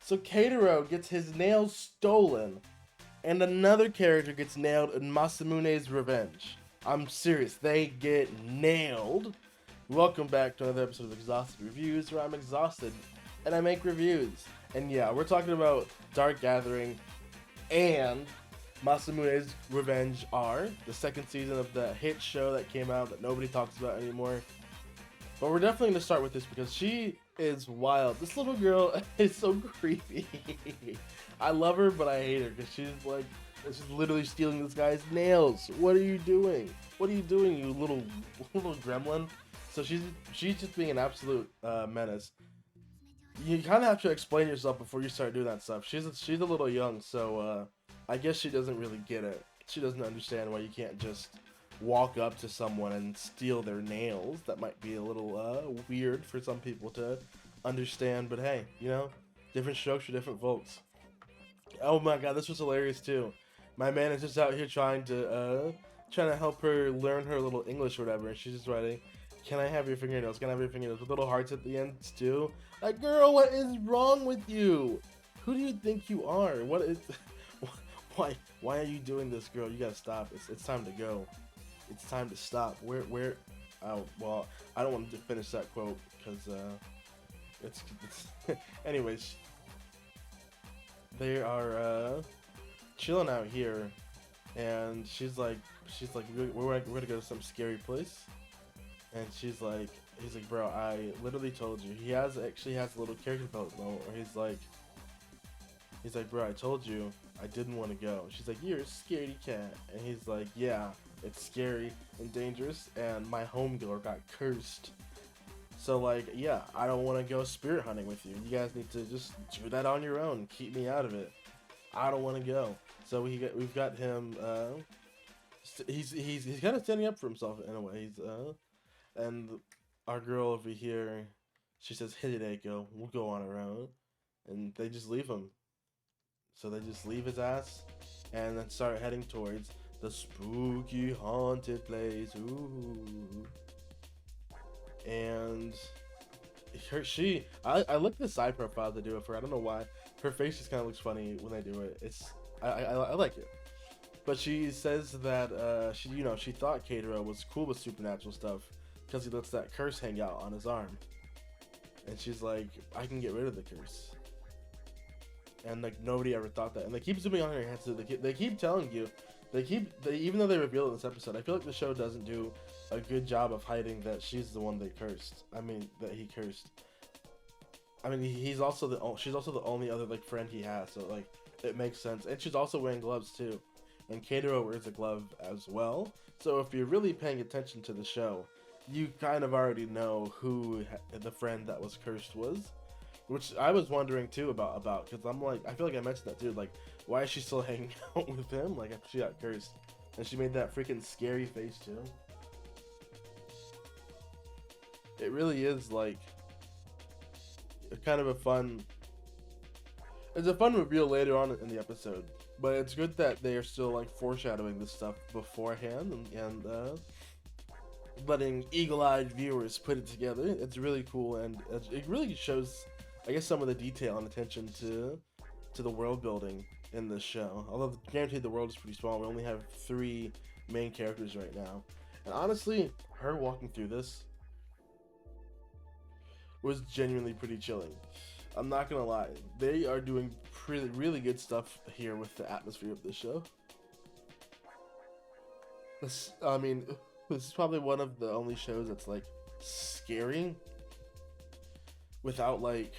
So Keitaro gets his nails stolen, and another character gets nailed in Masamune's revenge. I'm serious, they get nailed. Welcome back to another episode of Exhausted Reviews, where I'm exhausted and I make reviews. And yeah, we're talking about Dark Gathering and Masamune's Revenge R, the second season of the hit show that came out that nobody talks about anymore. But we're definitely going to start with this because she is wild. This little girl is so creepy. I love her, but I hate her because she's literally stealing this guy's nails. What are you doing? What are you doing, you little gremlin? So she's just being an absolute menace. You kind of have to explain yourself before you start doing that stuff. She's a little young, so I guess she doesn't really get it. She doesn't understand why you can't just walk up to someone and steal their nails. That might be a little weird for some people to understand, but hey, you know, different strokes for different folks. Oh my god, this was hilarious too. My man is just out here trying to help her learn her little English or whatever, and she's just writing, "Can I have your fingernails? Can I have your fingernails?" With little hearts at the end too. Like, girl, what is wrong with you? Who do you think you are? What is? Why are you doing this, girl? You gotta stop. It's time to go. It's time to stop. Where? Oh, well, I don't want to finish that quote because it's anyways, they are chilling out here, and she's like, we're gonna go to some scary place, and he's like, bro, I literally told you. He actually has a little character development where he's like, bro, I told you I didn't want to go. She's like, you're a scaredy cat, and he's like, yeah, it's scary and dangerous, and my homegirl got cursed. So like, yeah, I don't want to go spirit hunting with you. You guys need to just do that on your own. Keep me out of it. I don't want to go. So we've got him. He's kind of standing up for himself in a way. And our girl over here, she says, "Hit it, Eiko. We'll go on our own." And they just leave him. So they just leave his ass, and then start heading towards the spooky haunted place. Ooh. And I looked at the side profile to do it for. I don't know why. Her face just kind of looks funny when they do it. I like it. But she says that she thought Keitaro was cool with supernatural stuff because he lets that curse hang out on his arm. And she's like, I can get rid of the curse. And like nobody ever thought that. And they keep zooming on her hands. They keep telling you. Even though they reveal it in this episode, I feel like the show doesn't do a good job of hiding that she's the one they cursed. I mean, that he cursed. I mean, she's also the only other like friend he has, so like it makes sense. And she's also wearing gloves too, and Keitaro wears a glove as well. So if you're really paying attention to the show, you kind of already know who the friend that was cursed was, which I was wondering too about because I'm like, I feel like I mentioned that too, like, why is she still hanging out with him like after she got cursed? And she made that freaking scary face too. It really is like kind of a fun reveal later on in the episode, but it's good that they are still like foreshadowing this stuff beforehand and letting eagle-eyed viewers put it together. It's really cool, and it really shows, I guess, some of the detail and attention to the world building in this show. Although guaranteed the world is pretty small, we only have 3 main characters right now, and honestly, her walking through this was genuinely pretty chilling. I'm not gonna lie, they are doing really good stuff here with the atmosphere of this show. This is probably one of the only shows that's like scary without like,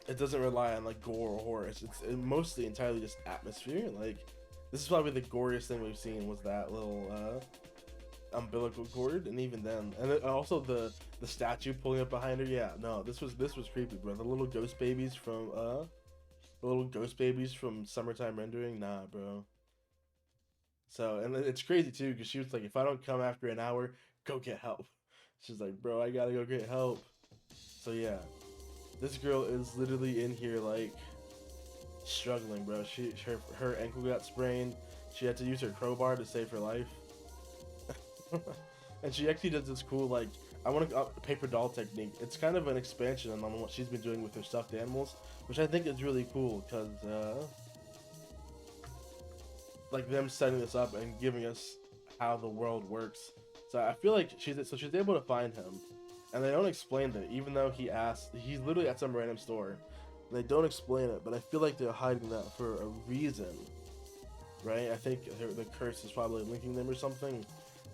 it doesn't rely on like gore or horror. It's mostly entirely just atmosphere. Like, this is probably the goriest thing we've seen was that little umbilical cord, and even then, and also the statue pulling up behind her. Yeah, no, this was creepy, bro. The little ghost babies from Summertime Rendering. Nah, bro. So, and it's crazy too because she was like, if I don't come after an hour, go get help. She's like, bro, I gotta go get help. So yeah, this girl is literally in here like struggling, bro. Her ankle got sprained. She had to use her crowbar to save her life. And she actually does this cool like I want a paper doll technique. It's kind of an expansion on what she's been doing with her stuffed animals, which I think is really cool because like them setting this up and giving us how the world works. So I feel like she's able to find him, and they don't explain that. Even though he's literally at some random store. They don't explain it, but I feel like they're hiding that for a reason, right? I think the curse is probably linking them or something.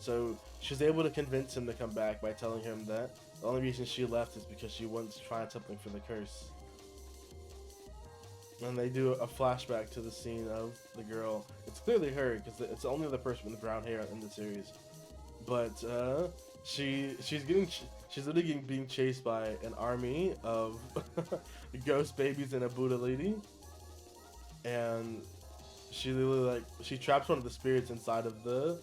So she's able to convince him to come back by telling him that the only reason she left is because she wanted to find something for the curse. And they do a flashback to the scene of the girl. It's clearly her because it's the only other person with brown hair in the series. But she's literally being chased by an army of ghost babies and a Buddha lady, and she literally she traps one of the spirits inside of the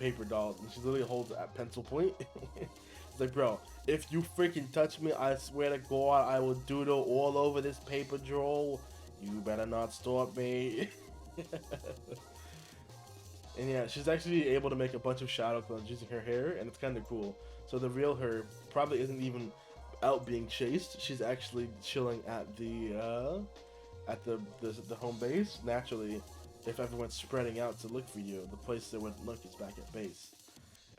paper doll, and she literally holds it at pencil point. It's like, bro, if you freaking touch me, I swear to God, I will doodle all over this paper doll. You better not stop me. And yeah, she's actually able to make a bunch of shadow clones using her hair, and it's kind of cool. So the real her probably isn't even out being chased. She's actually chilling at the home base. Naturally, if everyone's spreading out to look for you, the place they wouldn't look is back at base.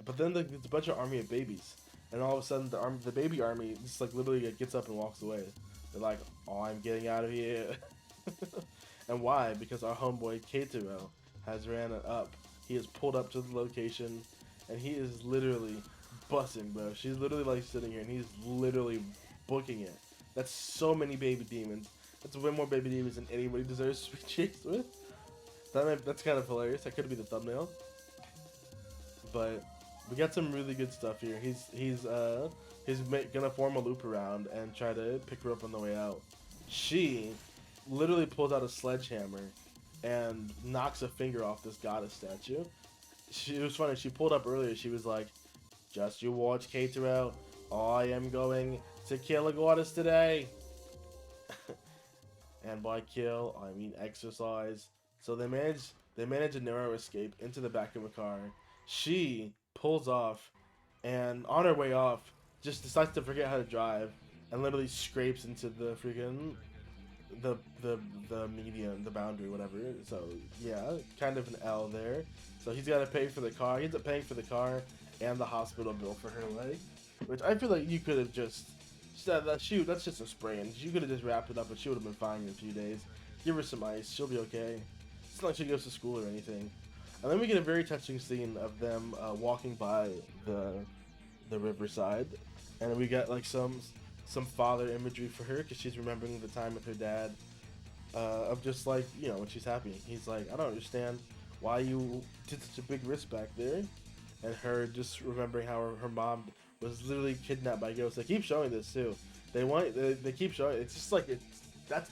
But then there's a bunch of army of babies, and all of a sudden the baby army just like literally gets up and walks away. They're like, "Oh, I'm getting out of here." And why? Because our homeboy Keitaro has ran it up. He has pulled up to the location, and he is literally busting, bro. She's literally like sitting here, and he's literally booking it. That's so many baby demons. That's way more baby demons than anybody deserves to be chased with. That's kind of hilarious. That could be the thumbnail. But we got some really good stuff here. He's gonna form a loop around and try to pick her up on the way out. She literally pulls out a sledgehammer and knocks a finger off this goddess statue. It was funny. She pulled up earlier. She was like, "Just you watch, Keitaro. I am going to kill a goddess today." And by kill, I mean exercise. So they manage a narrow escape into the back of a car. She pulls off, and on her way off, just decides to forget how to drive, and literally scrapes into the freaking the median, the boundary, whatever. So yeah, kind of an L there. So he's got to pay for the car. He ends up paying for the car and the hospital bill for her leg, which I feel like you could have just said that, shoot, that's just a sprain. You could have just wrapped it up, and she would have been fine in a few days. Give her some ice, she'll be okay. It's not like she goes to school or anything. And then we get a very touching scene of them walking by the riverside, and we get like some father imagery for her because she's remembering the time with her dad, of just like, you know, when she's happy. He's like, "I don't understand why you did such a big risk back there," and her just remembering how her mom was literally kidnapped by ghosts. They keep showing this too. They keep showing. It's just like that's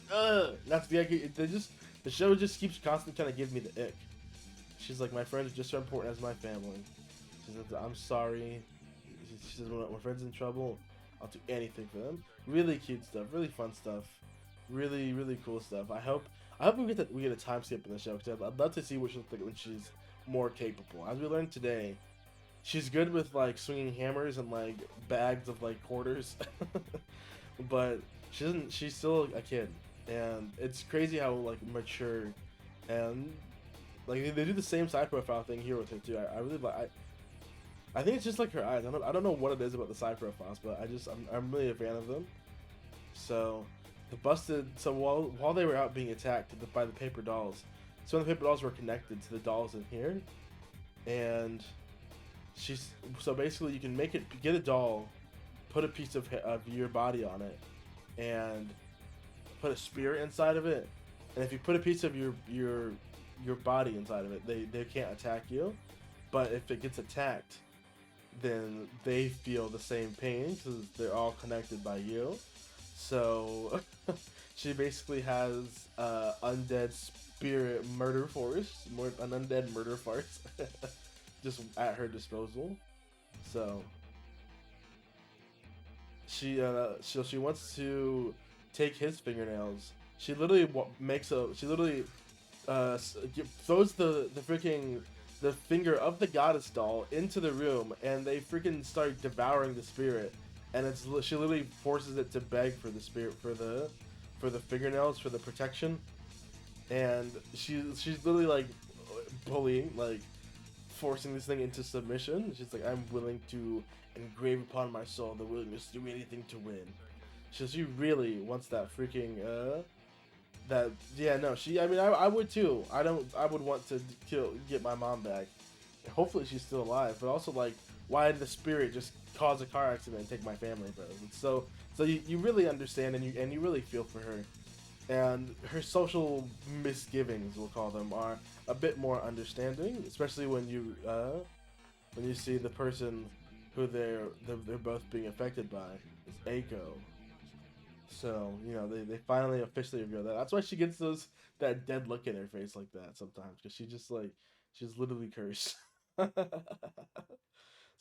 the show just keeps constantly trying to give me the ick. She's like, "My friends are just as important as my family." She says, "I'm sorry." She says, "When friends in trouble, I'll do anything for them." Really cute stuff, really fun stuff, really cool stuff. I hope we get a time skip in the show because I'd love to see what she'll think when she's more capable. As we learned today, she's good with like swinging hammers and like bags of like quarters, but she's still a kid, and it's crazy how like mature and like they do the same side profile thing here with her too. I really like. I think it's just like her eyes. I don't know what it is about the side profiles, but I'm really a fan of them. So while they were out being attacked by the paper dolls, some of the paper dolls were connected to the dolls in here, and so basically you can get a doll, put a piece of your body on it, and put a spirit inside of it, and if you put a piece of your body inside of it, they can't attack you, but if it gets attacked, then they feel the same pain because they're all connected by you. So she basically has undead spirit murder force, an undead murder farce, just at her disposal. So she wants to take his fingernails. She literally throws the freaking the finger of the goddess doll into the room, and they freaking start devouring the spirit. And she literally forces it to beg for the spirit for the fingernails for the protection, and she's literally like bullying, like forcing this thing into submission. She's like, I'm willing to engrave upon my soul the willingness to do anything to win. She really wants that freaking that yeah no she I mean I would too. I would want to get my mom back. Hopefully she's still alive, but also like, why did the spirit just cause a car accident and take my family, bro? So you really understand, and you really feel for her, and her social misgivings, we'll call them, are a bit more understanding, especially when you see the person who they're both being affected by is Aiko. So, you know, they finally officially reveal that. That's why she gets that dead look in her face like that sometimes, because she's literally cursed.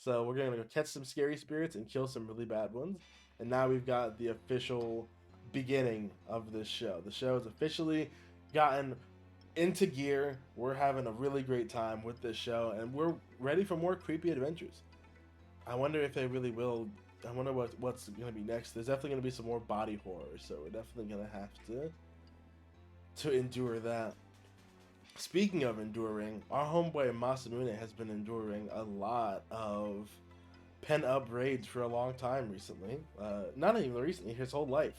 So we're gonna go catch some scary spirits and kill some really bad ones. And now we've got the official beginning of this show. The show has officially gotten into gear. We're having a really great time with this show, and we're ready for more creepy adventures. I wonder if they really will. I wonder what's gonna be next. There's definitely gonna be some more body horror, so we're definitely gonna have to endure that. Speaking of enduring, our homeboy Masamune has been enduring a lot of pent-up rage for a long time recently. Not even recently, his whole life.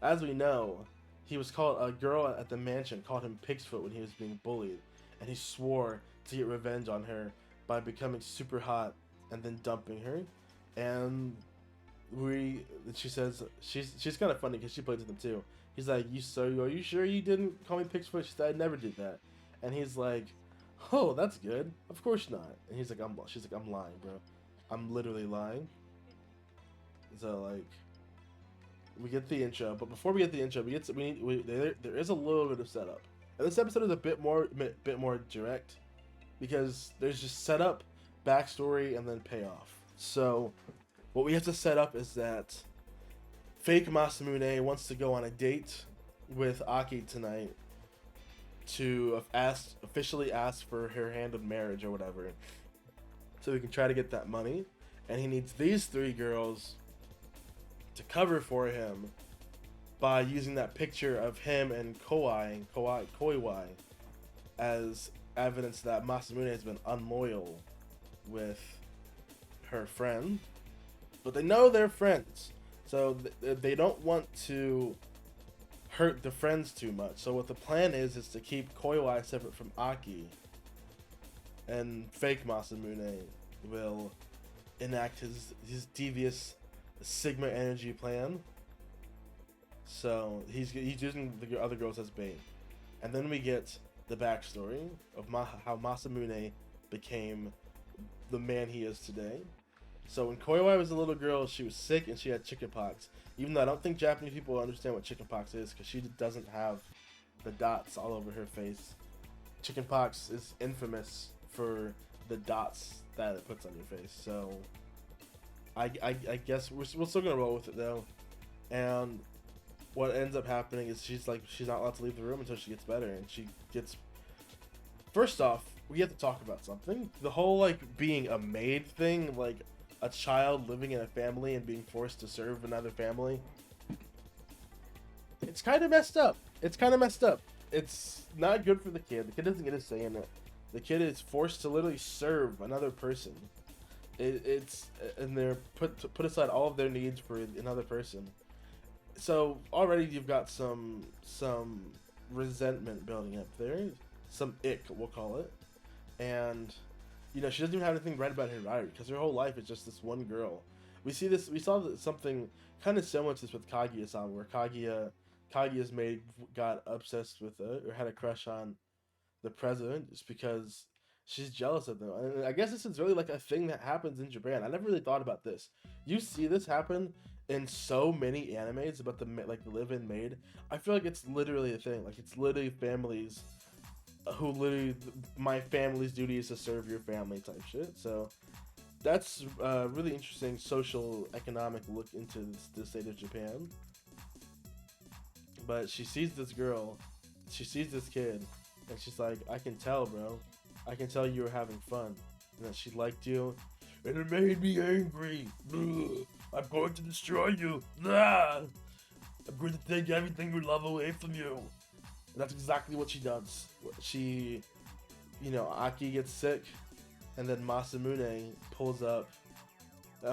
As we know, he was called, a girl at the mansion called him Pig'sfoot when he was being bullied, and he swore to get revenge on her by becoming super hot and then dumping her. And she says, she's kind of funny because she plays with him too. He's like, are you sure you didn't call me Pig'sfoot? She said, I never did that. And he's like, oh, that's good. Of course not. And she's like, I'm lying, bro. I'm literally lying. So like, we get the intro, but before we get the intro, there is a little bit of setup. And this episode is a bit more direct, because there's just setup, backstory, and then payoff. So what we have to set up is that fake Masamune wants to go on a date with Aki tonight to officially ask for her hand in marriage or whatever, so we can try to get that money. And he needs these three girls to cover for him by using that picture of him and Koiwai as evidence that Masamune has been unloyal with her friend. But they know they're friends, so they don't want to hurt the friends too much. So what the plan is to keep Koiwai separate from Aki, and fake Masamune will enact his devious Sigma energy plan. So he's using the other girls as bait. And then we get the backstory of how Masamune became the man he is today. So when Koiwai was a little girl, she was sick and she had chickenpox. Even though I don't think Japanese people understand what chickenpox is, because she doesn't have the dots all over her face. Chickenpox is infamous for the dots that it puts on your face. So I guess we're still gonna roll with it though. And what ends up happening is she's not allowed to leave the room until she gets better, and she gets. First off, we have to talk about something. The whole like being a maid thing, like a child living in a family and being forced to serve another family. It's kind of messed up. It's not good for the kid. The kid doesn't get a say in it. The kid is forced to literally serve another person. And they're put aside all of their needs for another person. So already you've got some resentment building up there, some ick, we'll call it. And you know, she doesn't even have anything right about her diary, because her whole life is just this one girl. We saw something kind of similar to this with Kaguya-san, where Kaguya's maid got obsessed with or had a crush on the president just because she's jealous of them. And I guess this is really like a thing that happens in Japan. I never really thought about this. You see this happen in so many animes about the live-in maid. I feel like it's literally a thing. Like, it's literally families who literally, my family's duty is to serve your family type shit. So that's a really interesting social economic look into the state of Japan. But she sees this girl, she sees this kid, and she's like, I can tell, bro. I can tell you were having fun, and that she liked you, and it made me angry. Ugh. I'm going to destroy you. Ugh. I'm going to take everything you love away from you. And that's exactly what she does. She, Aki gets sick, and then Masamune pulls up.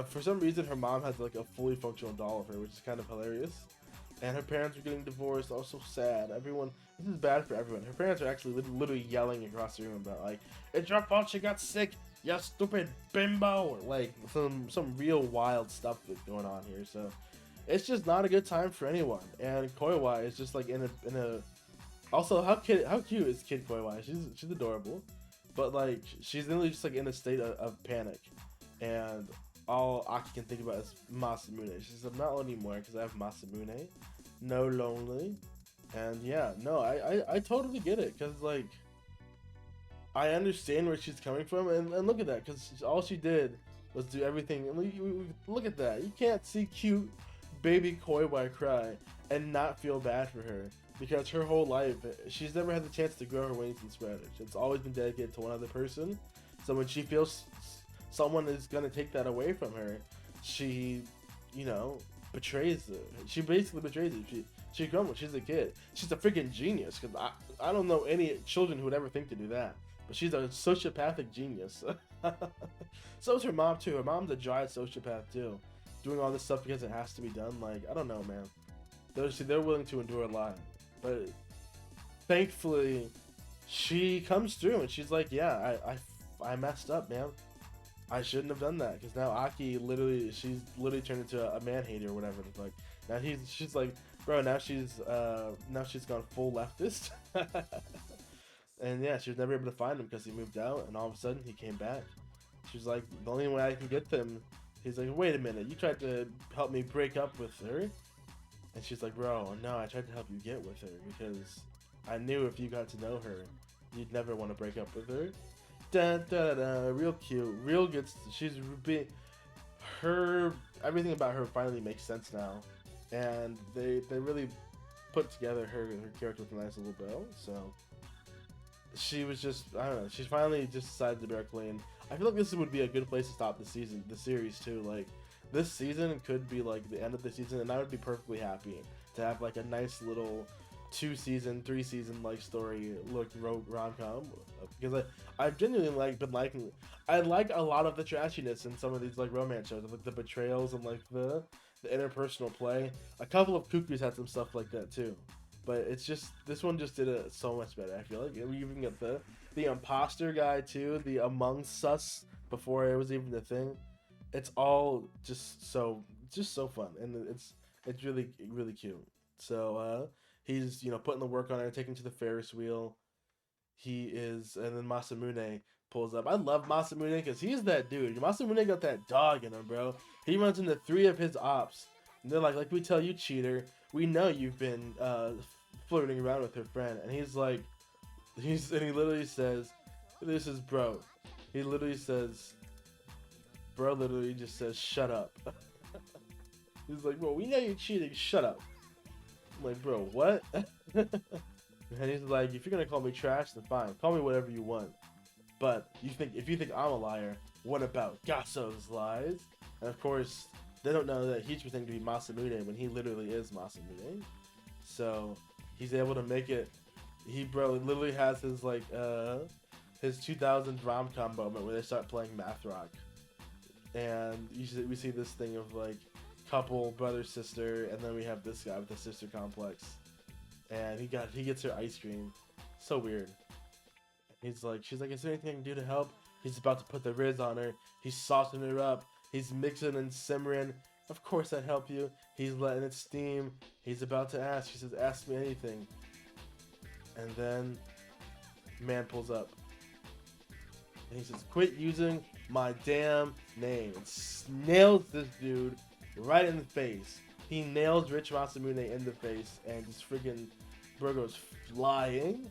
For some reason, her mom has like a fully functional doll of her, which is kind of hilarious. And her parents are getting divorced. Oh, so sad. Everyone, this is bad for everyone. Her parents are actually literally yelling across the room about like, "It's your fault she got sick, you stupid bimbo!" Like some real wild stuff that's going on here. So it's just not a good time for anyone. And Koiwa is just like in a. Also, how cute is Kid Koiwa? She's adorable, but like she's literally just like in a state of panic, and all Aki can think about is Masamune. She says, "I'm not lonely anymore because I have Masamune. No lonely." And yeah, no, I totally get it, because like I understand where she's coming from, and look at that, because all she did was do everything. And look at that. You can't see cute baby Koiwa cry and not feel bad for her, because her whole life she's never had the chance to grow her wings and spread it. It's always been dedicated to one other person. So when she feels someone is gonna take that away from her, she, betrays it. She basically betrays it. She grumbles. She's a kid. She's a freaking genius. Cause I don't know any children who would ever think to do that. But she's a sociopathic genius. So is her mom too. Her mom's a giant sociopath too, doing all this stuff because it has to be done. Like, I don't know, man. They're willing to endure a lot, but thankfully, she comes through and she's like, yeah, I messed up, man. I shouldn't have done that, because now Aki she's literally turned into a man hater or whatever. Like now she's like, bro, now she's gone full leftist. And yeah, she was never able to find him because he moved out, and all of a sudden he came back. She's like, the only way I can get them. He's like, wait a minute, you tried to help me break up with her? And she's like, bro, no, I tried to help you get with her, because I knew if you got to know her, you'd never want to break up with her. Da, da, da, da. Real cute, real good. She's everything about her finally makes sense now, and they really put together her character with a nice little bow. So she was just, I don't know, she finally just decided to break clean. I feel like this would be a good place to stop the series too. Like, this season could be like the end of the season, and I would be perfectly happy to have like a nice little 2-season, 3-season like story rom-com, because I've genuinely been liking. I like a lot of the trashiness in some of these like romance shows, like the betrayals and like the interpersonal play. A couple of Cuckoos had some stuff like that too, but it's just, this one just did it so much better. I feel like we even get the imposter guy too, the Amongst Us, before it was even the thing. It's all just so fun, and it's really cute. So he's putting the work on her, taking to the Ferris wheel. He is, and then Masamune pulls up. I love Masamune because he's that dude. Masamune got that dog in him, bro. He runs into 3 of his ops, and they're like we tell you, cheater. We know you've been flirting around with her friend, and he's like, he literally says, "This is bro." He literally says, bro literally just says, "Shut up." He's like, "Bro, we know you're cheating. Shut up." I'm like, "Bro, what?" And he's like, "If you're gonna call me trash, then fine. Call me whatever you want. But if you think I'm a liar, what about Gaso's lies?" And of course, they don't know that he's pretending to be Masamune when he literally is Masamune. So he's able to make it. Bro literally has his like his 2000 rom-com moment where they start playing Math Rock, and we see this thing of like couple brother sister, and then we have this guy with the sister complex, and he gets her ice cream. So weird. She's like, "Is there anything I can do to help?" He's about to put the Riz on her. He's saucing her up. He's mixing and simmering. "Of course I'd help you." He's letting it steam. He's about to ask. She says, "Ask me anything." And then man pulls up, and he says, "Quit using my damn name." And nails this dude right in the face. He nails Rich Masamune in the face, and just freaking bro goes flying.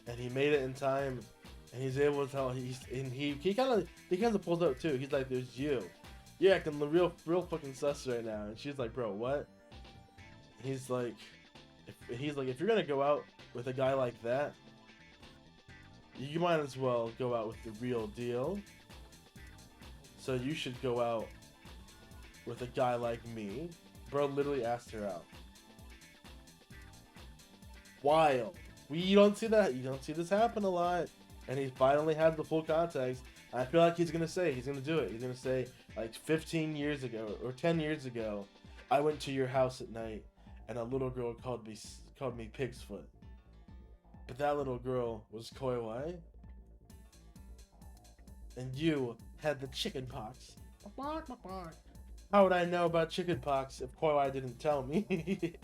And he made it in time, and he's able to tell. He kind of pulls up too. He's like, "There's you. You're acting real fucking sus right now." And she's like, "Bro, what?" He's like, if you're gonna go out with a guy like that, you might as well go out with the real deal. So you should go out with a guy like me. Bro literally asked her out. Wild. You don't see that. You don't see this happen a lot. And he finally had the full context. I feel like he's gonna do it. He's gonna say, like 15 years ago or 10 years ago, I went to your house at night and a little girl called me pig's foot. But that little girl was Koiwai, and you had the chicken pox. How would I know about chicken pox if Koiwai didn't tell me?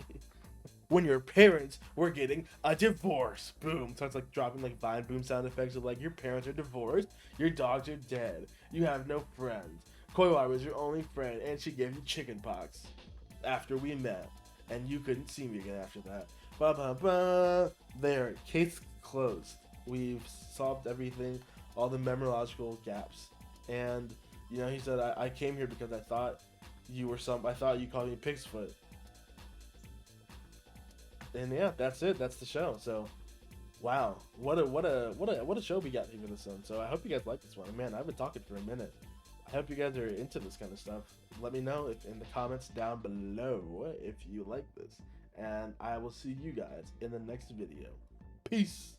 When your parents were getting a divorce. Boom. Starts like dropping like Vine Boom sound effects of like, your parents are divorced, your dogs are dead, you have no friends. Koiwai was your only friend and she gave you chicken pox after we met. And you couldn't see me again after that. Ba ba ba. There. Case closed. We've solved everything, all the memorological gaps. And, you know, he said, I came here because I thought you were I thought you called me pig's foot. And yeah, that's it. That's the show. So, wow, what a show we got here for this one. So I hope you guys like this one. Man, I've been talking for a minute. I hope you guys are into this kind of stuff. Let me know in the comments down below if you like this, and I will see you guys in the next video. Peace.